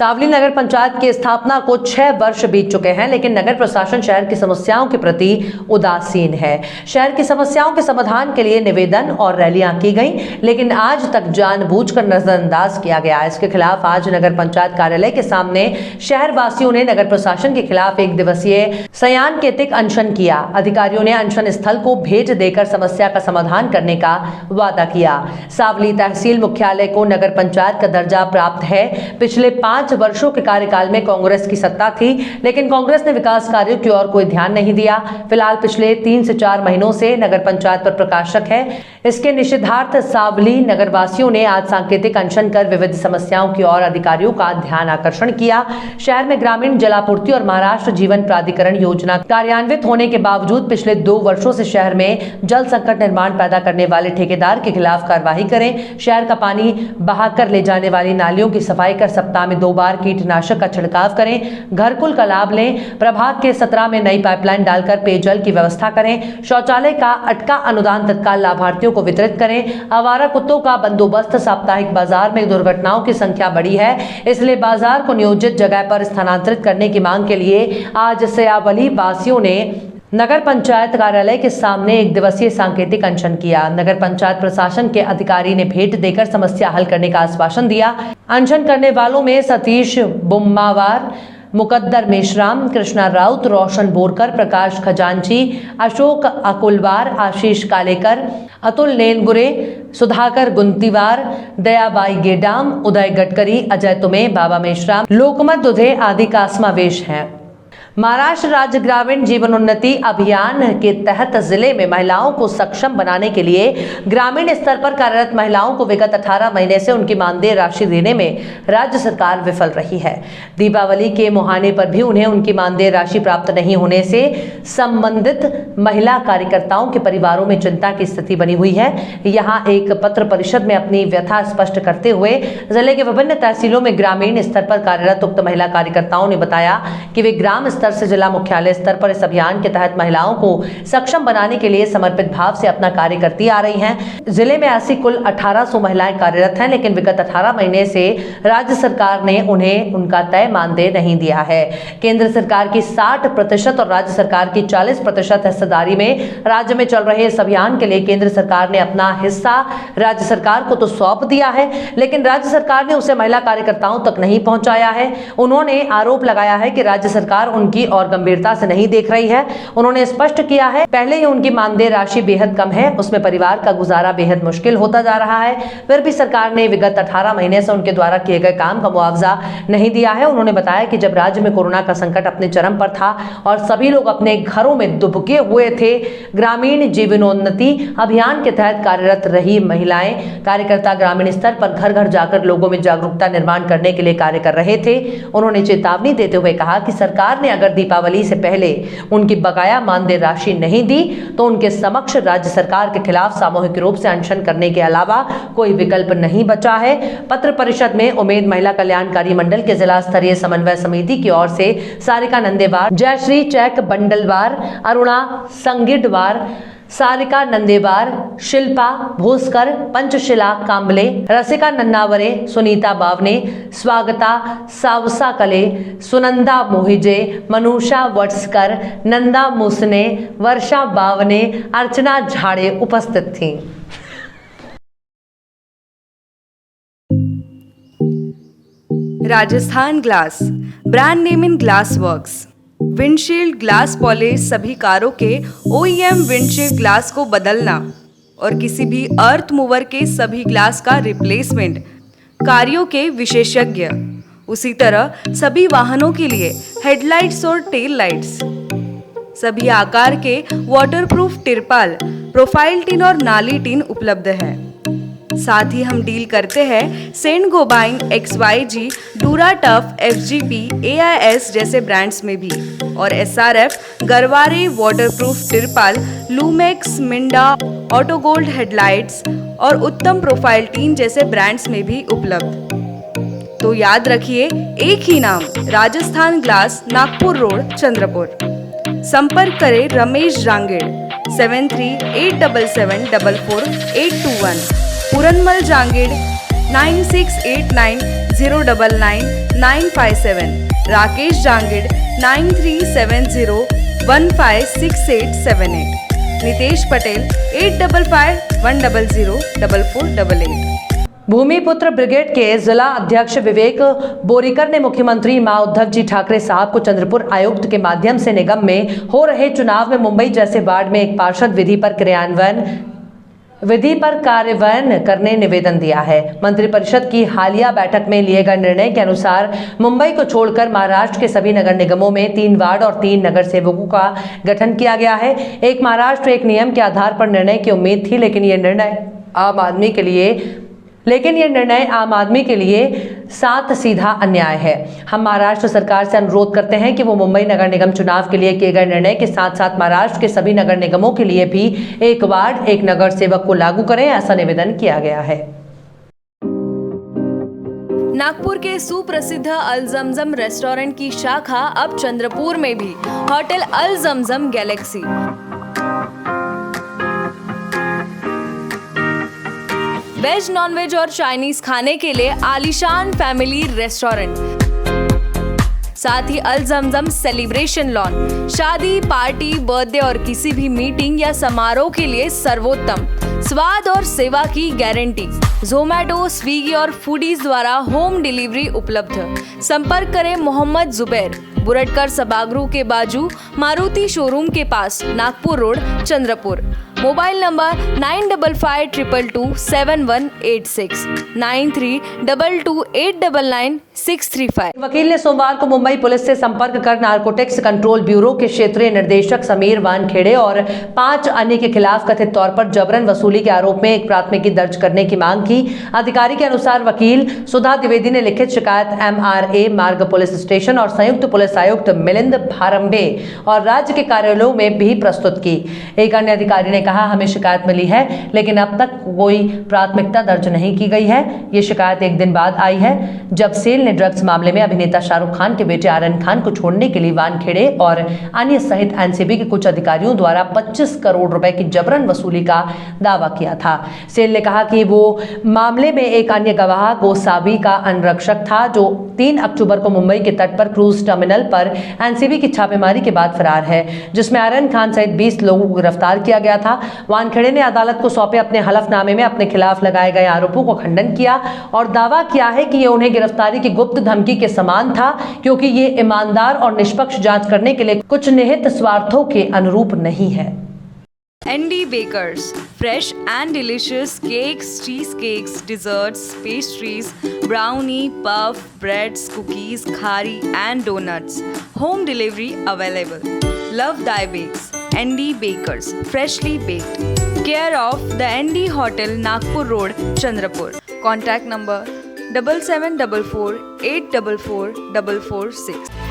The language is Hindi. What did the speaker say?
सावली नगर पंचायत की स्थापना को 6 वर्ष बीत चुके हैं, लेकिन नगर प्रशासन शहर की समस्याओं के प्रति उदासीन है। शहर की समस्याओं के समाधान के लिए निवेदन और रैलियां की गई, लेकिन आज तक जानबूझकर नजरअंदाज किया गया। इसके खिलाफ आज नगर पंचायत कार्यालय के सामने शहर वासियों ने नगर प्रशासन के खिलाफ 1 दिवसीय सांकेतिक अनशन किया। अधिकारियों ने अनशन स्थल को भेज देकर समस्या का समाधान करने का वादा किया। सावली तहसील मुख्यालय को नगर पंचायत का दर्जा प्राप्त है। पिछले 5 वर्षों के कार्यकाल में कांग्रेस की सत्ता थी, लेकिन कांग्रेस ने विकास कार्यों की ओर कोई ध्यान नहीं दिया। फिलहाल पिछले 3 से 4 महीनों से नगर पंचायत पर प्रकाशक है। इसके निषेधार्थ सावली नगरवासियों ने आज सांकेतिक अनशन कर विविध समस्याओं की ओर अधिकारियों का ध्यान आकर्षण किया। शहर में ग्रामीण जलापूर्ति और महाराष्ट्र जीवन प्राधिकरण योजना कार्यान्वित होने के बावजूद पिछले 2 वर्षों से शहर में जल संकट निर्माण पैदा करने वाले ठेकेदार के खिलाफ कार्रवाई करें। शहर का पानी बहाकर ले जाने वाली नालियों की सफाई कर सप्ताह में 2 बार कीटनाशक का छिड़काव करें। घरकुल का लाभ लें। प्रभाग के 17 में नई पाइपलाइन डालकर पेयजल की व्यवस्था करें। शौचालय का अटका अनुदान तत्काल लाभार्थियों को वितरित करें। आवारा कुत्तों का बंदोबस्त। साप्ताहिक बाजार में दुर्घटनाओं की संख्या बढ़ी है, इसलिए बाजार को नियोजित जगह पर स्थानांतरित करने की मांग के लिए आज सयावली वासियों ने नगर पंचायत कार्यालय के सामने 1 दिवसीय सांकेतिक अनशन किया। नगर पंचायत प्रशासन के अधिकारी ने भेंट देकर समस्या हल करने का आश्वासन दिया। अनशन करने वालों में सतीश बुम्मावार, मुकद्दर मेश्राम, कृष्णा राउत, रोशन बोरकर, प्रकाश खजांची, अशोक अकुलवार, आशीष कालेकर, अतुल नेनगुरे, सुधाकर गुंतीवार, दयाबाई गेडाम, उदय गडकरी, अजय तुमे, बाबा मेश्राम, लोकमत दुधे आदि का समावेश है। महाराष्ट्र राज्य ग्रामीण जीवनोन्नति अभियान के तहत जिले में महिलाओं को सक्षम बनाने के लिए ग्रामीण स्तर पर कार्यरत महिलाओं को विगत 18 महीने से उनकी मानदेय राशि देने में राज्य सरकार विफल रही है। दीपावली के मुहाने पर भी उन्हें उनकी मानदेय राशि प्राप्त नहीं होने से संबंधित महिला कार्यकर्ताओं के परिवारों में चिंता की स्थिति बनी हुई है। यहाँ एक पत्र परिषद में अपनी व्यथा स्पष्ट करते हुए जिले के विभिन्न तहसीलों में ग्रामीण स्तर पर कार्यरत उक्त महिला कार्यकर्ताओं ने बताया कि वे ग्राम स्तर से जिला मुख्यालय स्तर पर इस अभियान के तहत महिलाओं को सक्षम बनाने के लिए समर्पित भाव से अपना कार्य करती आ रही हैं। जिले में ऐसी कुल 1800 महिलाएं कार्यरत हैं, लेकिन विगत 18 महीने से राज्य सरकार ने उन्हें उनका तय मानदेय नहीं दिया है। केंद्र सरकार की 60% और राज्य सरकार की 40% हिस्सेदारी में राज्य में चल रहे इस अभियान के लिए केंद्र सरकार ने अपना हिस्सा राज्य सरकार को तो सौंप दिया है, लेकिन राज्य सरकार ने उसे महिला कार्यकर्ताओं तक नहीं पहुंचाया है। उन्होंने आरोप लगाया है कि राज्य सरकार उनकी और गंभीरता से नहीं देख रही है। उन्होंने स्पष्ट किया है पहले ही उनकी मानदेय राशि बेहद कम है, उसमें परिवार का गुजारा बेहद मुश्किल होता जा रहा है। फिर भी सरकार ने विगत 18 महीने से उनके द्वारा किए गए काम का मुआवजा नहीं दिया है। उन्होंने बताया कि जब राज्य में कोरोना का संकट अपने चरम पर था और सभी लोग अपने घरों में दुबके हुए थे, ग्रामीण जीवनोन्नति अभियान के तहत कार्यरत रही महिलाएं कार्यकर्ता ग्रामीण स्तर पर घर घर जाकर लोगों में जागरूकता निर्माण करने के लिए कार्य कर रहे थे। उन्होंने चेतावनी देते हुए कहा कि सरकार ने अगर दीपावली से पहले उनकी बकाया मानदेय राशि नहीं दी तो उनके समक्ष राज्य सरकार के खिलाफ सामूहिक रूप से अनशन करने के अलावा कोई विकल्प नहीं बचा है। पत्र परिषद में उम्मेद महिला कल्याणकारी मंडल के जिला स्तरीय समन्वय समिति की ओर से सारिका नंदेवार, जयश्री चैक बंडलवार, अरुणा संगिडवार, सारिका नंदेवार, शिल्पा भूस्कर, पंचशिला कांबले, रसिका नन्नावरे, सुनीता बावने, स्वागता सावसा कले, सुनंदा मोहिजे, मनुषा वट्सकर, नंदा मुसने, वर्षा बावने, अर्चना झाड़े उपस्थित थीं। Rajasthan glass, brand name in glass works. Windshield glass polish सभी कारों के OEM विंडशील्ड ग्लास को बदलना और किसी भी अर्थ मूवर के सभी ग्लास का रिप्लेसमेंट कार्यों के विशेषज्ञ। उसी तरह सभी वाहनों के लिए हेडलाइट्स और टेल लाइट्स, सभी आकार के वाटरप्रूफ तिरपाल, प्रोफाइल टिन और नाली टिन उपलब्ध है। साथ ही हम डील करते हैं Saint Gobain, XYG, Dura Tuff, FGP, AIS जैसे ब्रांड्स में भी और SRF, गरवारे वाटरप्रूफ तिरपाल, लूमेक्स, मिंडा, ऑटोगोल्ड हेडलाइट्स और उत्तम प्रोफाइल टीन जैसे ब्रांड्स में भी उपलब्ध। तो याद रखिए एक ही नाम, राजस्थान ग्लास, नागपुर रोड, चंद्रपुर। संपर्क करें रमेश जांगेड़ 7387744821, पूरनमल जांगेड़ 9689099957, राकेश जांगिड़ 9370156878, नितेश पटेल 8551004488। भूमिपुत्र ब्रिगेड के जिला अध्यक्ष विवेक बोरीकर ने मुख्यमंत्री मां उद्धव जी ठाकरे साहब को चंद्रपुर आयुक्त के माध्यम से निगम में हो रहे चुनाव में मुंबई जैसे वार्ड में एक पार्षद विधि पर कार्यान्वयन करने निवेदन दिया है। मंत्रिपरिषद की हालिया बैठक में लिए गए निर्णय के अनुसार मुंबई को छोड़कर महाराष्ट्र के सभी नगर निगमों में 3 वार्ड और 3 नगर सेवकों का गठन किया गया है। एक महाराष्ट्र एक नियम के आधार पर निर्णय की उम्मीद थी, लेकिन यह निर्णय आम आदमी के लिए साथ सीधा अन्याय है। हम महाराष्ट्र सरकार से अनुरोध करते हैं कि वो मुंबई नगर निगम चुनाव के लिए किए गए निर्णय के साथ साथ महाराष्ट्र के सभी नगर निगमों के लिए भी एक वार्ड एक नगर सेवक को लागू करें, ऐसा निवेदन किया गया है। नागपुर के सुप्रसिद्ध अल जमजम रेस्टोरेंट की शाखा अब चंद्रपुर में भी, होटल अल जमजम गैलेक्सी। वेज, नॉनवेज और चाइनीज खाने के लिए आलीशान फैमिली रेस्टोरेंट, साथ ही अल जमजम सेलिब्रेशन लॉन, शादी, पार्टी, बर्थडे और किसी भी मीटिंग या समारोह के लिए सर्वोत्तम स्वाद और सेवा की गारंटी। जोमैटो, स्विगी और फूडीज द्वारा होम डिलीवरी उपलब्ध। संपर्क करें मोहम्मद जुबैर, बुरटकर सभागृह के बाजू, मारुति शोरूम के पास, Nagpur road, Chandrapur. Mobile number 9552227186, 9322899635। वकील ने सोमवार को मुंबई पुलिस से संपर्क कर नारकोटिक्स कंट्रोल ब्यूरो के क्षेत्रीय निदेशक समीर वानखेड़े और 5 अन्य के खिलाफ कथित तौर पर जबरन वसूली के आरोप में एक प्राथमिकी दर्ज करने की मांग की। अधिकारी के अनुसार वकील सुधा द्विवेदी ने लिखित शिकायत MRA मार्ग पुलिस स्टेशन और संयुक्त पुलिस आयुक्त मिलिंद भारंबे और राज्य के कार्यालयों में भी प्रस्तुत की। एक अन्य अधिकारी ने कहा, हमें शिकायत मिली है लेकिन अब तक कोई प्राथमिकता दर्ज नहीं की गई है। ये शिकायत एक दिन बाद आई है जब सेल ने ड्रग्स मामले में अभिनेता शाहरुख खान के बेटे आर्यन खान को छोड़ने के लिए वानखेड़े और अन्य सहित NCB के कुछ अधिकारियों द्वारा 25 करोड़ रुपए की जबरन वसूली का दावा किया था। सेल ने कहा कि वो मामले में एक अन्य गवाह गोसावी का अंगरक्षक था जो 3 अक्टूबर को मुंबई के तट पर क्रूज टर्मिनल पर NCB की छापेमारी के बाद फरार है, जिसमें आर्यन खान सहित 20 लोगों को गिरफ्तार किया गया था। वानखेड़े ने अदालत को सौंपे अपने हलफनामे में अपने खिलाफ लगाए गए आरोपों को खंडन किया और दावा किया है कि ये उन्हें गिरफ्तारी की गुप्त धमकी के समान था, क्योंकि ये ईमानदार और निष्पक्ष जांच करने के लिए कुछ निहित स्वार्थों के अनुरूप नहीं है। ND Bakers, fresh and delicious cakes, cheesecakes, desserts, pastries, brownie, puff, breads, cookies, khari and donuts. Home delivery available. Love Thy Bakes. ND Bakers, freshly baked. Care of the ND Hotel, Nagpur Road, Chandrapur. Contact number 7744 844 446.